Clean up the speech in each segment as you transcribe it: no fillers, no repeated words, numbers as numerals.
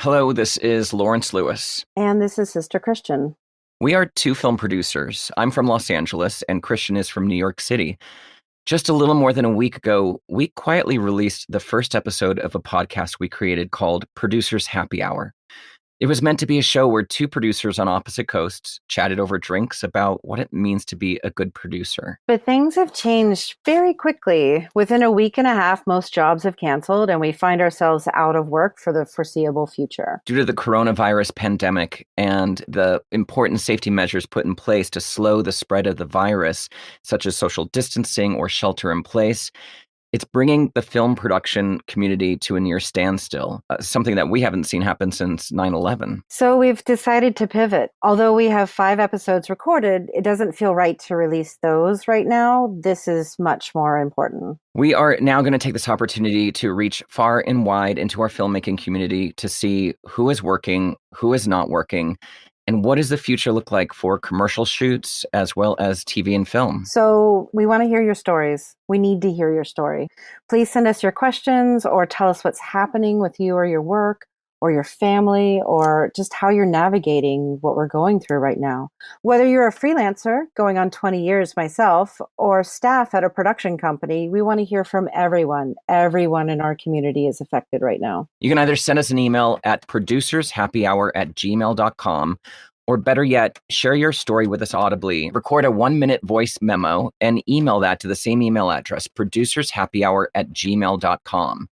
Hello, this is Lawrence Lewis. And this is Sister Christian. We are two film producers. I'm from Los Angeles, and Christian is from New York City. Just a little more than a week ago, we quietly released the first episode of a podcast we created called Producers Happy Hour. It was meant to be a show where two producers on opposite coasts chatted over drinks about what it means to be a good producer. But things have changed very quickly. Within a week and a half, most jobs have canceled, and we find ourselves out of work for the foreseeable future. Due to the coronavirus pandemic and the important safety measures put in place to slow the spread of the virus, such as social distancing or shelter in place, it's bringing the film production community to a near standstill, something that we haven't seen happen since 9/11. So we've decided to pivot. Although we have 5 episodes recorded, it doesn't feel right to release those right now. This is much more important. We are now going to take this opportunity to reach far and wide into our filmmaking community to see who is working, who is not working, and what does the future look like for commercial shoots as well as TV and film? So we want to hear your stories. We need to hear your story. Please send us your questions or tell us what's happening with you or your work or your family or just how you're navigating what we're going through right now. Whether you're a freelancer going on 20 years myself or staff at a production company, we want to hear from everyone. Everyone in our community is affected right now. You can either send us an email at producershappyhour@gmail.com, or better yet, share your story with us audibly. Record a 1-minute voice memo and email that to the same email address, producershappyhour@gmail.com.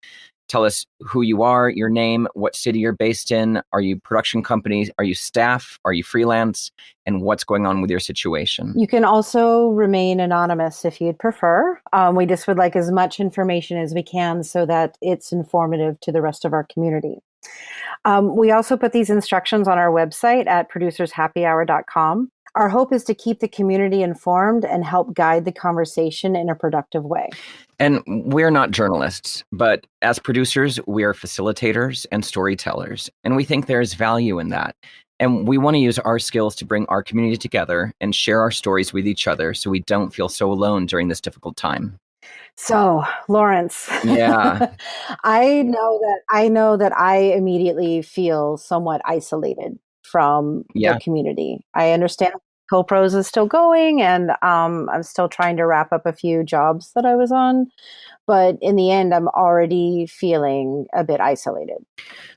Tell us who you are, your name, what city you're based in. Are you production companies? Are you staff? Are you freelance? And what's going on with your situation? You can also remain anonymous if you'd prefer. We just would like as much information as we can so that it's informative to the rest of our community. We also put these instructions on our website at producershappyhour.com. Our hope is to keep the community informed and help guide the conversation in a productive way. And we're not journalists, but as producers, we are facilitators and storytellers. And we think there's value in that. And we want to use our skills to bring our community together and share our stories with each other so we don't feel so alone during this difficult time. So, Lawrence, Yeah. I know that I immediately feel somewhat isolated from the community. I understand CoPros is still going, and I'm still trying to wrap up a few jobs that I was on. But in the end, I'm already feeling a bit isolated.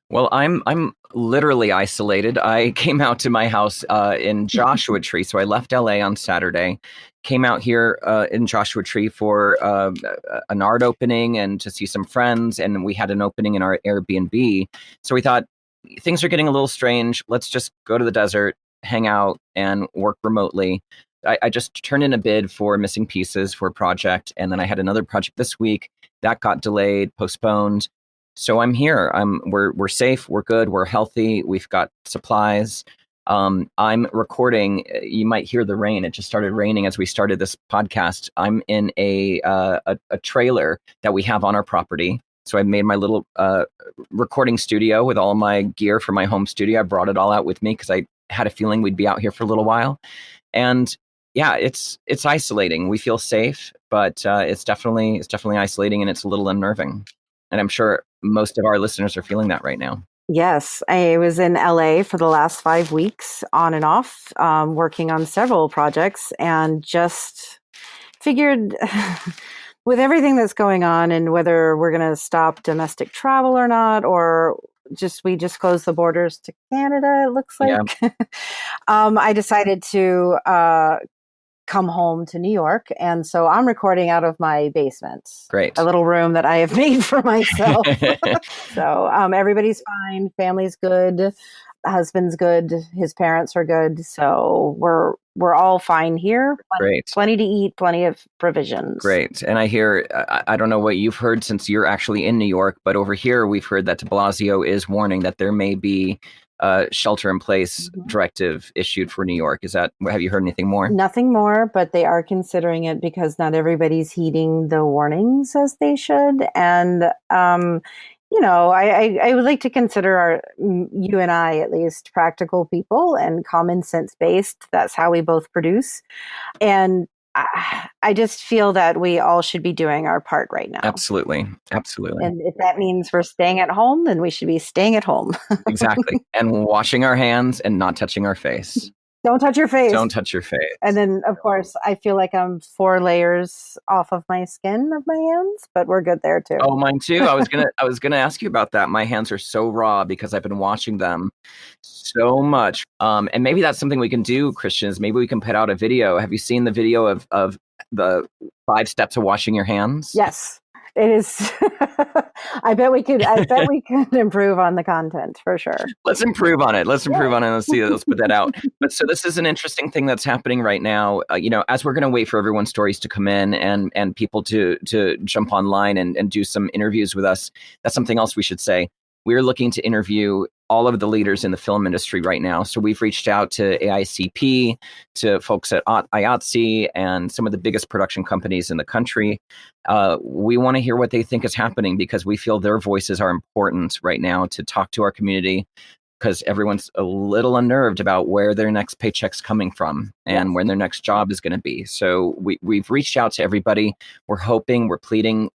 Well, I'm literally isolated. I came out to my house in Joshua Tree. So I left LA on Saturday, came out here in Joshua Tree for an art opening and to see some friends. And we had an opening in our Airbnb. So we thought, things are getting a little strange. Let's just go to the desert, hang out, and work remotely. I just turned in a bid for Missing Pieces for a project. And then I had another project this week that got delayed, postponed. So I'm here. We're safe. We're good. We're healthy. We've got supplies. I'm recording. You might hear the rain. It just started raining as we started this podcast. I'm in a trailer that we have on our property. So I made my little recording studio with all my gear for my home studio. I brought it all out with me because I had a feeling we'd be out here for a little while. And yeah, it's isolating. We feel safe, but it's definitely isolating, and it's a little unnerving. And I'm sure most of our listeners are feeling that right now. Yes, I was in LA for the last 5 weeks on and off, working on several projects, and just figured with everything that's going on and whether we're going to stop domestic travel or not, or we just closed the borders to Canada, it looks like. Yeah. I decided to come home to New York. And so I'm recording out of my basement. Great. A little room that I have made for myself. So everybody's fine. Family's good. Husband's good. His parents are good. So we're all fine here. Great. Plenty to eat, plenty of provisions. Great. And I hear, I don't know what you've heard since you're actually in New York, but over here we've heard that de Blasio is warning that there may be shelter-in-place directive issued for New York. Have you heard anything more? Nothing more, but they are considering it because not everybody's heeding the warnings as they should. And, I would like to consider you and I, at least, practical people and common sense based. That's how we both produce. And I just feel that we all should be doing our part right now. Absolutely. Absolutely. And if that means we're staying at home, then we should be staying at home. Exactly. And washing our hands and not touching our face. Don't touch your face. Don't touch your face. And then, of course, I feel like I'm 4 layers off of my skin of my hands, but we're good there too. Oh, mine too. I was gonna ask you about that. My hands are so raw because I've been washing them so much. And maybe that's something we can do, Christians. Maybe we can put out a video. Have you seen the video of the 5 steps of washing your hands? Yes. It is. I bet we could improve on the content for sure. Let's improve on it. Let's improve on it. Let's put that out. But so this is an interesting thing that's happening right now. As we're going to wait for everyone's stories to come in and people to jump online and do some interviews with us. That's something else we should say. We're looking to interview all of the leaders in the film industry right now. So we've reached out to AICP, to folks at IATSE, and some of the biggest production companies in the country. We want to hear what they think is happening because we feel their voices are important right now to talk to our community, because everyone's a little unnerved about where their next paycheck's coming from and when their next job is going to be. So we've reached out to everybody. We're pleading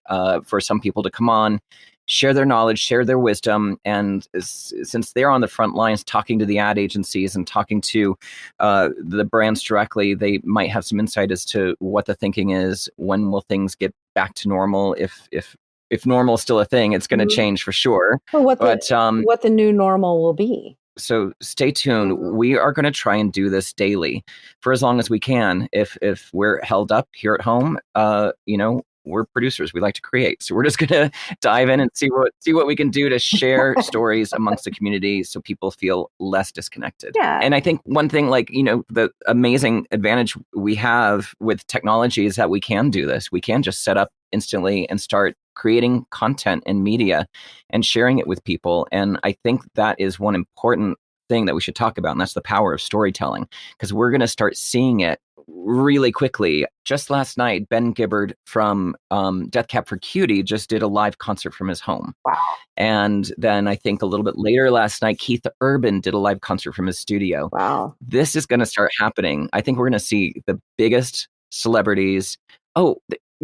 for some people to come on, share their knowledge, share their wisdom. And since they're on the front lines talking to the ad agencies and talking to the brands directly, they might have some insight as to what the thinking is. When will things get back to normal? If normal is still a thing, it's going to change for sure. Well, what the new normal will be. So stay tuned. We are going to try and do this daily for as long as we can. If we're held up here at home, we're producers. We like to create. So we're just going to dive in and see what we can do to share stories amongst the community so people feel less disconnected. Yeah. And I think one thing, the amazing advantage we have with technology is that we can do this. We can just set up instantly and start creating content and media and sharing it with people. And I think that is one important thing that we should talk about, and that's the power of storytelling, because we're going to start seeing it really quickly. Just last night, Ben Gibbard from Death Cab for Cutie just did a live concert from his home. Wow. And then I think a little bit later last night, Keith Urban did a live concert from his studio. Wow. This is going to start happening. I think we're going to see the biggest celebrities.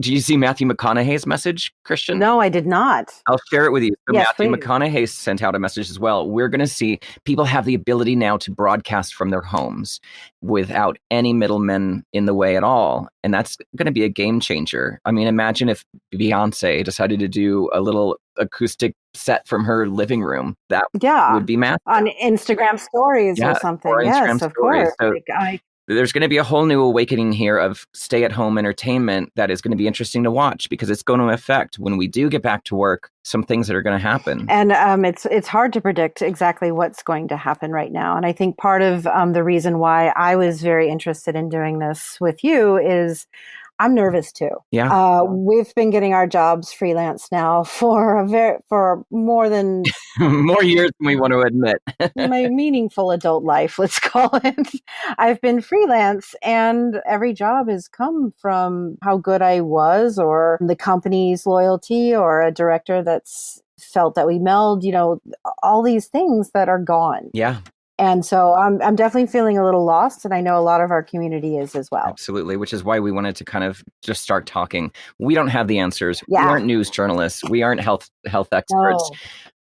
Do you see Matthew McConaugheys' message, Christian? No, I did not. I'll share it with you. So yes, Matthew please. McConaugheys sent out a message as well. We're going to see people have the ability now to broadcast from their homes without any middlemen in the way at all. And that's going to be a game changer. I mean, imagine if Beyonce decided to do a little acoustic set from her living room. That would be massive. On Instagram stories or something. Or Instagram yes, of stories. course. So, there's going to be a whole new awakening here of stay-at-home entertainment that is going to be interesting to watch, because it's going to affect, when we do get back to work, some things that are going to happen. And it's hard to predict exactly what's going to happen right now. And I think part of the reason why I was very interested in doing this with you is I'm nervous too. Yeah. We've been getting our jobs freelance now for more than more years than we want to admit. my meaningful adult life, let's call it. I've been freelance, and every job has come from how good I was, or the company's loyalty, or a director that's felt that we meld, all these things that are gone. Yeah. And so I'm definitely feeling a little lost, and I know a lot of our community is as well. Absolutely, which is why we wanted to kind of just start talking. We don't have the answers. Yeah. We aren't news journalists. We aren't health experts. No.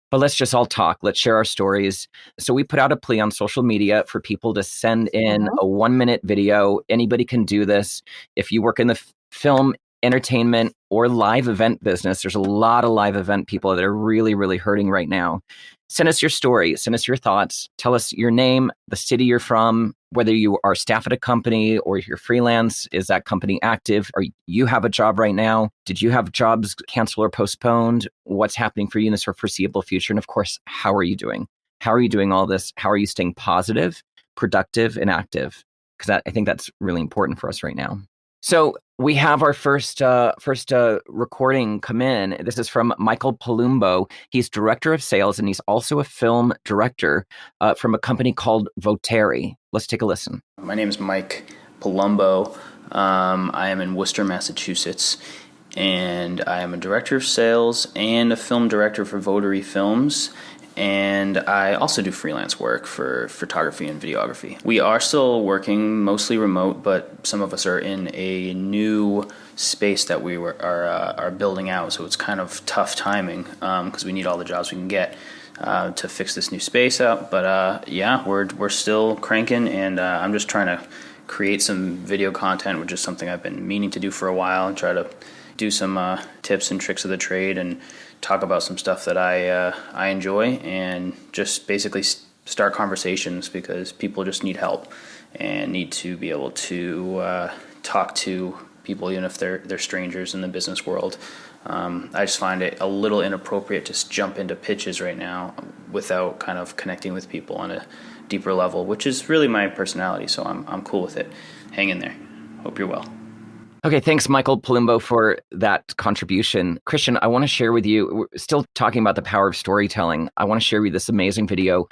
But let's just all talk. Let's share our stories. So we put out a plea on social media for people to send in a 1-minute video. Anybody can do this. If you work in the film, entertainment, or live event business, there's a lot of live event people that are really, really hurting right now. Send us your story. Send us your thoughts. Tell us your name, the city you're from, whether you are staff at a company or if you're freelance. Is that company active? Or you have a job right now? Did you have jobs canceled or postponed? What's happening for you in the foreseeable future? And of course, how are you doing? How are you doing all this? How are you staying positive, productive, and active? Because I think that's really important for us right now. So we have our first recording come in. This is from Michael Palumbo. He's director of sales, and he's also a film director from a company called Voteri. Let's take a listen. My name is Mike Palumbo. I am in Worcester, Massachusetts, and I am a director of sales and a film director for Voteri Films. and I also do freelance work for photography and videography. We are still working mostly remote, but some of us are in a new space that we are building out, so it's kind of tough timing because we need all the jobs we can get to fix this new space out. But yeah, we're still cranking, and I'm just trying to create some video content, which is something I've been meaning to do for a while, and try to do some tips and tricks of the trade and talk about some stuff that I enjoy, and just basically start conversations, because people just need help and need to be able to talk to people, even if they're strangers in the business world. I just find it a little inappropriate to jump into pitches right now without kind of connecting with people on a deeper level, which is really my personality. So I'm cool with it. Hang in there. Hope you're well. Okay, thanks, Michael Palumbo, for that contribution. Christian, I want to share with you, we're still talking about the power of storytelling. I want to share with you this amazing video.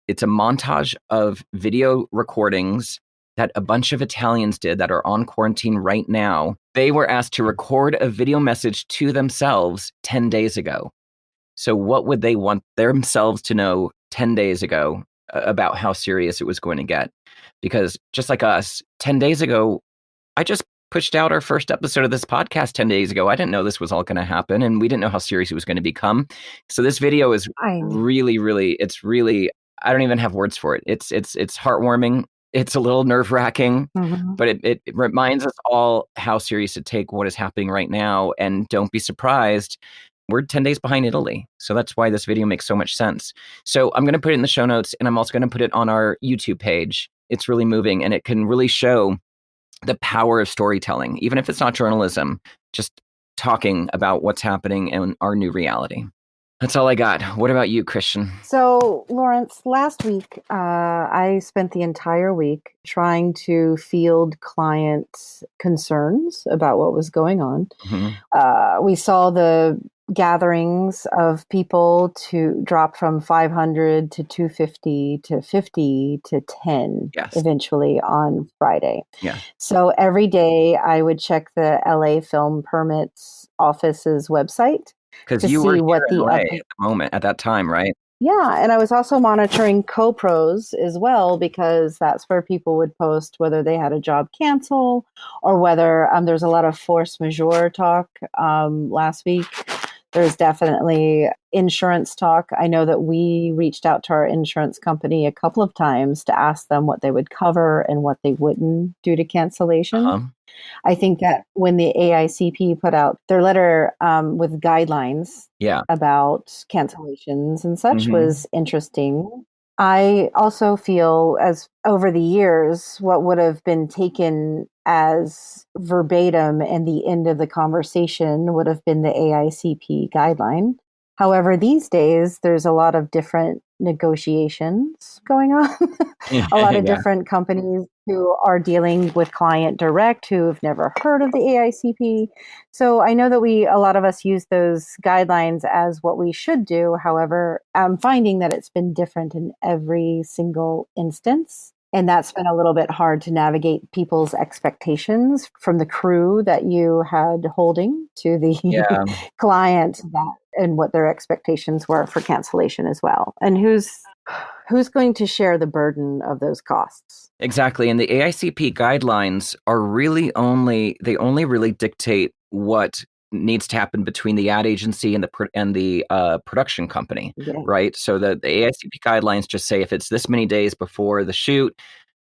It's a montage of video recordings that a bunch of Italians did that are on quarantine right now. They were asked to record a video message to themselves 10 days ago. So what would they want themselves to know 10 days ago about how serious it was going to get? Because just like us, 10 days ago, I just pushed out our first episode of this podcast 10 days ago. I didn't know this was all going to happen, and we didn't know how serious it was going to become. So this video is really, I don't even have words for it. It's heartwarming. It's a little nerve-wracking, but it reminds us all how serious to take what is happening right now. And don't be surprised, we're 10 days behind Italy. So that's why this video makes so much sense. So I'm going to put it in the show notes, and I'm also going to put it on our YouTube page. It's really moving, and it can really show the power of storytelling, even if it's not journalism, just talking about what's happening in our new reality. That's all I got. What about you, Christian? So, Lawrence, last week, I spent the entire week trying to field client concerns about what was going on. We saw the gatherings of people to drop from 500 to 250 to 50 to 10 eventually on Friday. Yeah. So every day I would check the LA Film Permits Office's website. Because you were here in LA at the moment, at that time, right? Yeah, and I was also monitoring co-pros as well, because that's where people would post whether they had a job cancel or whether there's a lot of force majeure talk last week. There's definitely insurance talk. I know that we reached out to our insurance company a couple of times to ask them what they would cover and what they wouldn't due to cancellation. I think that when the AICP put out their letter with guidelines about cancellations and such was interesting. I also feel, as over the years, what would have been taken as verbatim and the end of the conversation would have been the AICP guideline. However, these days, there's a lot of different negotiations going on. A lot of different companies who are dealing with client direct who have never heard of the AICP. So I know that a lot of us use those guidelines as what we should do. However, I'm finding that it's been different in every single instance. And that's been a little bit hard to navigate people's expectations from the crew that you had holding to the client and what their expectations were for cancellation as well. And who's going to share the burden of those costs? Exactly. And the AICP guidelines are really only really dictate what needs to happen between the ad agency and the production company, right? So the AICP guidelines just say if it's this many days before the shoot,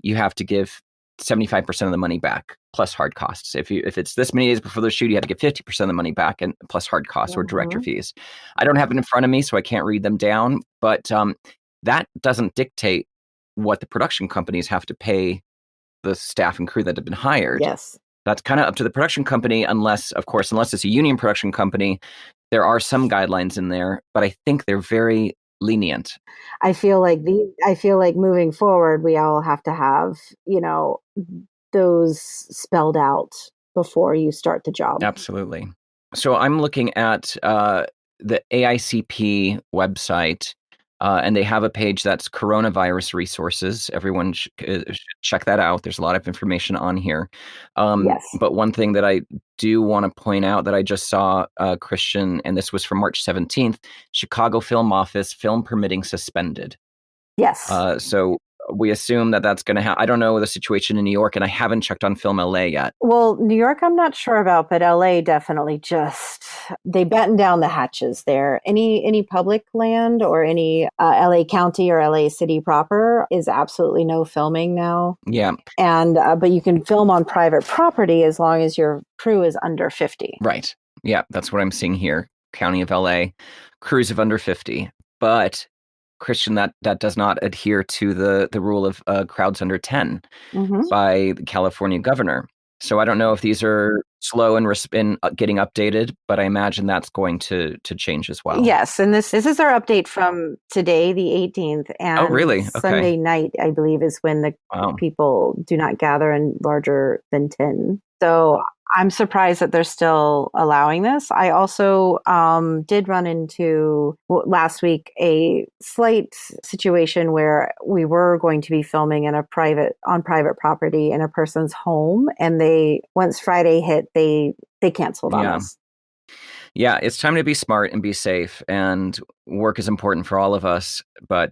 you have to give 75% of the money back plus hard costs. If it's this many days before the shoot, you have to give 50% of the money back and plus hard costs or director fees. I don't have it in front of me, so I can't read them down, but that doesn't dictate what the production companies have to pay the staff and crew that have been hired. Yes. That's kind of up to the production company, unless it's a union production company. There are some guidelines in there, but I think they're very lenient. I feel like moving forward, we all have to have, those spelled out before you start the job. Absolutely. So I'm looking at the AICP website. And they have a page that's coronavirus resources. Everyone should check that out. There's a lot of information on here. Yes. But one thing that I do want to point out that I just saw, Christian, and this was from March 17th, Chicago Film Office, film permitting suspended. Yes. So we assume that that's going to happen. I don't know the situation in New York, and I haven't checked on Film LA yet. Well, New York, I'm not sure about, but LA definitely they batten down the hatches there. Any public land or any LA County or LA City proper is absolutely no filming now. Yeah. And but you can film on private property as long as your crew is under 50. Right. Yeah, that's what I'm seeing here. County of LA, crews of under 50. But Christian, that does not adhere to the rule of crowds under 10 by the California governor. So I don't know if these are slow in getting updated, but I imagine that's going to change as well. Yes, and this is our update from today, the 18th. And oh, really? Okay. Sunday night, I believe, is when the people do not gather in larger than 10. So I'm surprised that they're still allowing this. I also did run into last week a slight situation where we were going to be filming on private property in a person's home, and once Friday hit, they canceled on us. Yeah, it's time to be smart and be safe, and work is important for all of us, but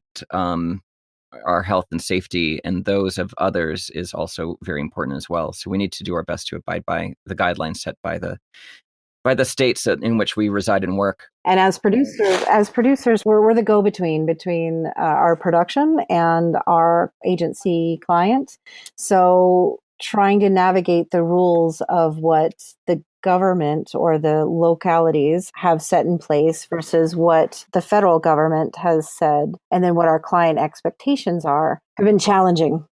our health and safety and those of others is also very important as well. So we need to do our best to abide by the guidelines set by the states in which we reside and work. And as producers, we're the go-between between our production and our agency client. So trying to navigate the rules of what the government or the localities have set in place versus what the federal government has said, and then what our client expectations are, have been challenging.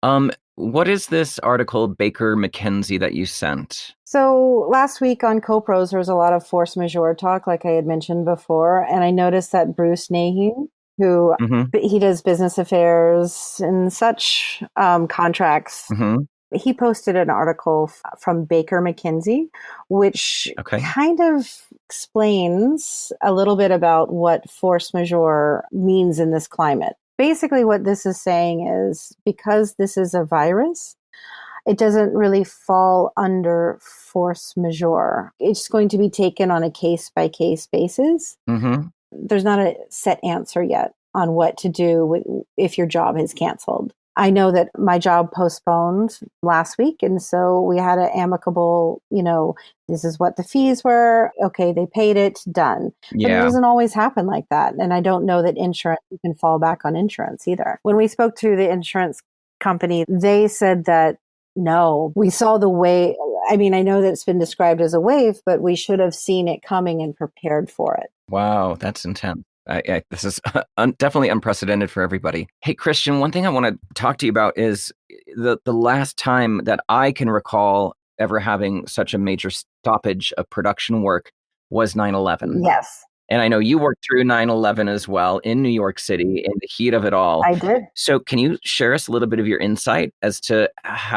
What is this article, Baker McKenzie, that you sent? So last week on CoPros, there was a lot of force majeure talk, like I had mentioned before, and I noticed that Bruce Nahi, who he does business affairs and such contracts, he posted an article from Baker McKenzie, which kind of explains a little bit about what force majeure means in this climate. Basically, what this is saying is because this is a virus, it doesn't really fall under force majeure. It's going to be taken on a case-by-case basis. There's not a set answer yet on what to do if your job is canceled. I know that my job postponed last week, and so we had an amicable, this is what the fees were. Okay, they paid it, done. Yeah. But it doesn't always happen like that. And I don't know that you can fall back on insurance either. When we spoke to the insurance company, they said that, no, we saw the wave. I mean, I know that it's been described as a wave, but we should have seen it coming and prepared for it. Wow, that's intense. This is definitely unprecedented for everybody. Hey, Christian, one thing I want to talk to you about is the last time that I can recall ever having such a major stoppage of production work was 9/11. Yes. And I know you worked through 9/11 as well in New York City in the heat of it all. I did. So can you share us a little bit of your insight as to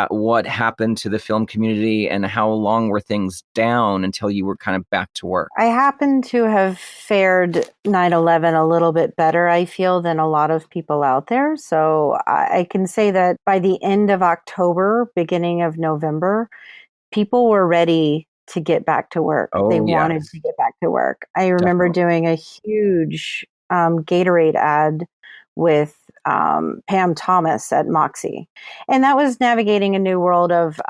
what happened to the film community and how long were things down until you were kind of back to work? I happen to have fared 9/11 a little bit better, I feel, than a lot of people out there. So I can say that by the end of October, beginning of November, people were ready to get back to work. They wanted to get back to work. I remember doing a huge Gatorade ad with Pam Thomas at Moxie. And that was navigating a new world of,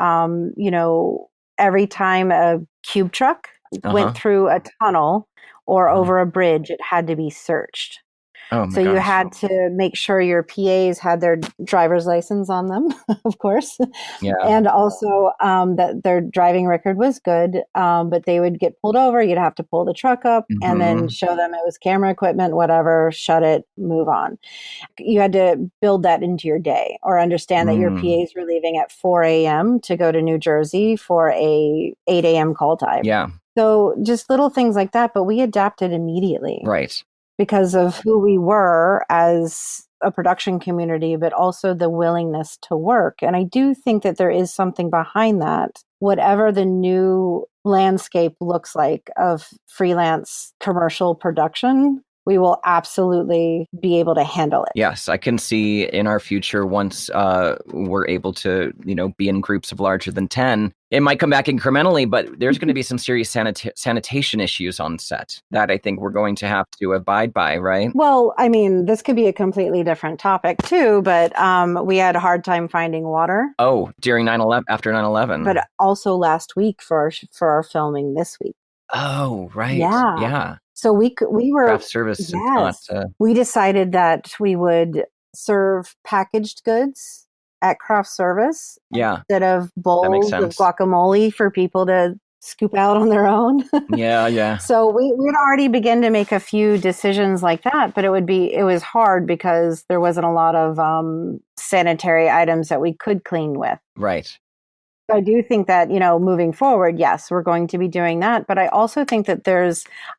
every time a cube truck went through a tunnel or over a bridge, it had to be searched. Oh my so gosh. You had to make sure your PAs had their driver's license on them, of course. Yeah. And also that their driving record was good, but they would get pulled over. You'd have to pull the truck up and then show them it was camera equipment, whatever, shut it, move on. You had to build that into your day or understand that your PAs were leaving at 4 a.m. to go to New Jersey for a 8 a.m. call time. Yeah. So just little things like that, but we adapted immediately. Right. Because of who we were as a production community, but also the willingness to work. And I do think that there is something behind that. Whatever the new landscape looks like of freelance commercial production, we will absolutely be able to handle it. Yes, I can see in our future, once we're able to, be in groups of larger than 10, it might come back incrementally, but there's going to be some serious sanitation issues on set that I think we're going to have to abide by, right? Well, I mean, this could be a completely different topic too, but we had a hard time finding water. Oh, during 9/11, after 9/11. But also last week for our filming this week. Oh, right. Yeah. Yeah. So we were Craft service. Yes. We decided that we would serve packaged goods at craft service. Yeah. Instead of bowls of guacamole for people to scoop out on their own. Yeah. So we'd already begun to make a few decisions like that, but it was hard because there wasn't a lot of sanitary items that we could clean with. Right. I do think that, moving forward, yes, we're going to be doing that. But I also think that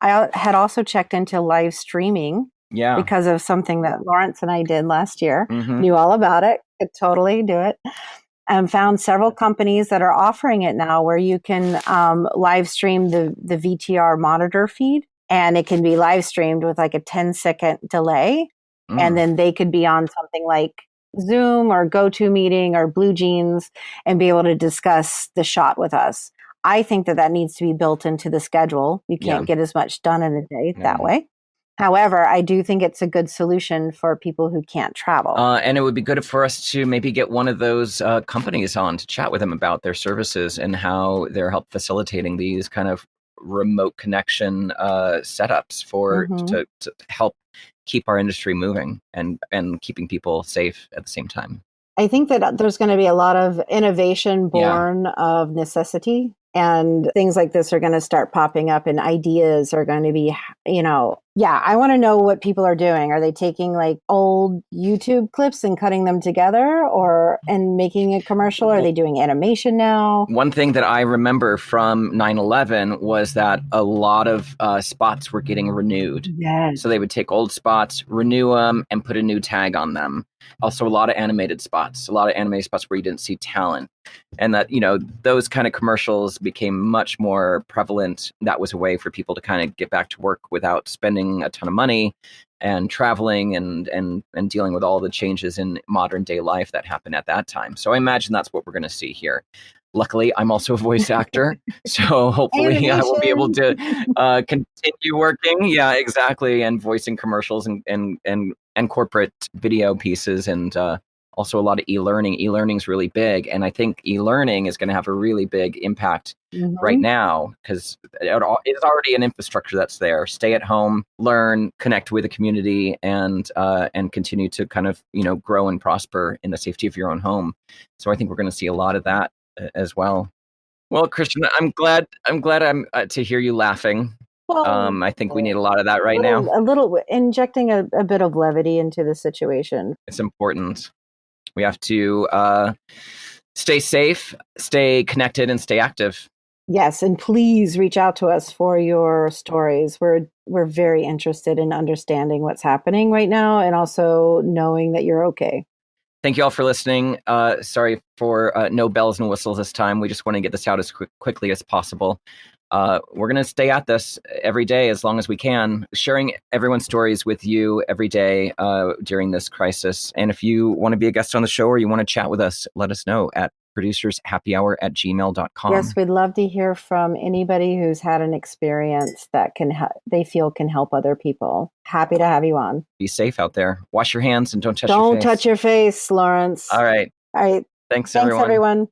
I had also checked into live streaming because of something that Lawrence and I did last year. Mm-hmm. Knew all about it, could totally do it. And found several companies that are offering it now where you can live stream the VTR monitor feed, and it can be live streamed with like a 10-second delay. And then they could be on something like Zoom or GoToMeeting or Blue Jeans and be able to discuss the shot with us. I think that needs to be built into the schedule. You can't get as much done in a day that way. However, I do think it's a good solution for people who can't travel. And it would be good for us to maybe get one of those companies on to chat with them about their services and how they're help facilitating these kind of remote connection setups to help keep our industry moving and keeping people safe at the same time. I think that there's going to be a lot of innovation born of necessity, and things like this are going to start popping up, and ideas are going to be, I want to know what people are doing. Are they taking like old YouTube clips and cutting them together and making a commercial? Are they doing animation now? One thing that I remember from 9/11 was that a lot of spots were getting renewed. Yes. So they would take old spots, renew them, and put a new tag on them. Also, a lot of animated spots where you didn't see talent. And that, those kind of commercials became much more prevalent. That was a way for people to kind of get back to work without spending a ton of money and traveling and dealing with all the changes in modern day life that happened at that time. So I imagine that's what we're going to see here. Luckily, I'm also a voice actor, so hopefully I will be able to continue working. Yeah, exactly. And voicing commercials and corporate video pieces, and also a lot of e-learning. E-learning is really big. And I think e-learning is going to have a really big impact right now because it's already an infrastructure that's there. Stay at home, learn, connect with the community, and continue to kind of, grow and prosper in the safety of your own home. So I think we're going to see a lot of that as well. Well, Christian, I'm glad to hear you laughing. Well, I think we need a lot of that right now. A little injecting a bit of levity into the situation. It's important. We have to stay safe, stay connected, and stay active. Yes, and please reach out to us for your stories. We're very interested in understanding what's happening right now, and also knowing that you're okay. Thank you all for listening. Sorry for no bells and whistles this time. We just want to get this out as quickly as possible. We're going to stay at this every day as long as we can, sharing everyone's stories with you every day during this crisis. And if you want to be a guest on the show or you want to chat with us, let us know at producershappyhour@gmail.com. Yes, we'd love to hear from anybody who's had an experience that they feel can help other people. Happy to have you on. Be safe out there. Wash your hands and don't touch your face. Don't touch your face, Lawrence. All right. All right. Thanks everyone.